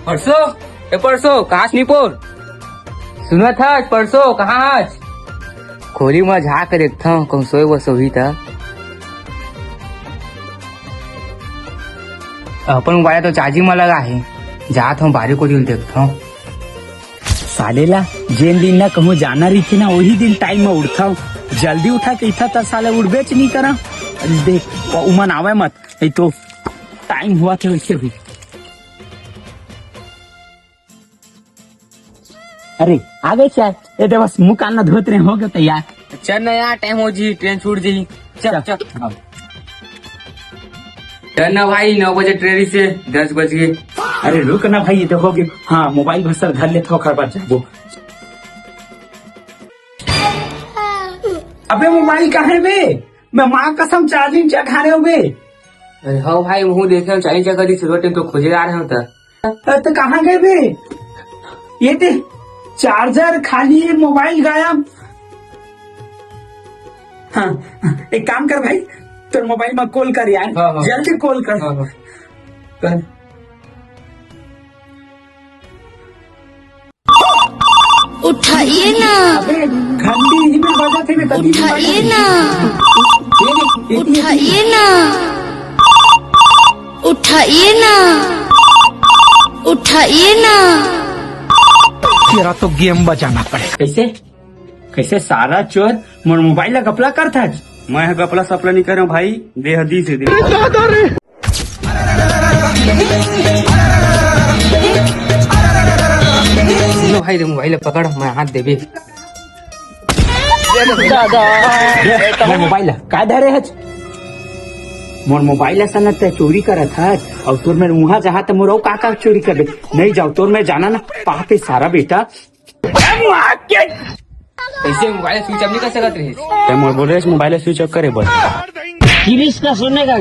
परसों कहाँ निपोर सुना था परसों कहाँ आज खोली में झाँक कर देखता हूँ कहूँ सोए वो सोही था अपन मोबाइल तो चार्जिंग में लगा है जात हूँ बारी को देखता हूँ सालेला जेन दिन ना कहूँ जाना रही थी ना वही दिन टाइम में उठता हूँ जल्दी उठा के इतना तक साले उड़बेच नहीं करा देख उमन आवे मत नहीं तो टाइम हुआ था वैसे भी। अरे आ गए चाय ये तो बस मुँह कान ना धोत रहे हो गए तैयार। चल ना यार टाइम हो जी ट्रेन छूट जी चल चल चल ना भाई 9 बजे ट्रेन से 10 बज गए। अरे रुक ना भाई ये तो हो गए। हाँ मोबाइल भसर धर ले तो खबर जाबो। अबे मोबाइल कहाँ है बे मैं माँ कसम चार्जिंग चखा रहे हो बे। अरे हाँ भाई मुँह देखे चालीस जगह दी सिल्वर तो खोजे आ रहे होता तो कहाँ गए बे ये थे चार्जर खाली है मोबाइल गायब। हाँ एक काम कर भाई तो मोबाइल में कॉल कर यार। हाँ। जल्दी कॉल कर। हाँ। कर उठाइए ना अबे घंटी ही में बजा थे मैं तभी उठाइए ना उठाइए ना उठाइए ना उठाइए ना तेरा तो गेम बजाना पड़े। कैसे कैसे सारा चोर मोर मोबाइल का गपला करता है। मैं गपला सपला नहीं कर रहा हूँ भाई बेहदी से दे। लो भाई रे मोबाइल पकड़ मैं हाथ देबे मोर मोबाइल का धरे है मोर मोबाइल ऐसा न ते चोरी करत है और तोर में वहाँ जहाँ तो मोर का चोरी कर दे नहीं जाओ तोर में जाना ना पापे सारा बेटा कैसे मोबाइल स्विच ऑफ नहीं कर सकत रही मोर बोल रहे मोबाइल स्विच ऑफ करे बस का सुनने का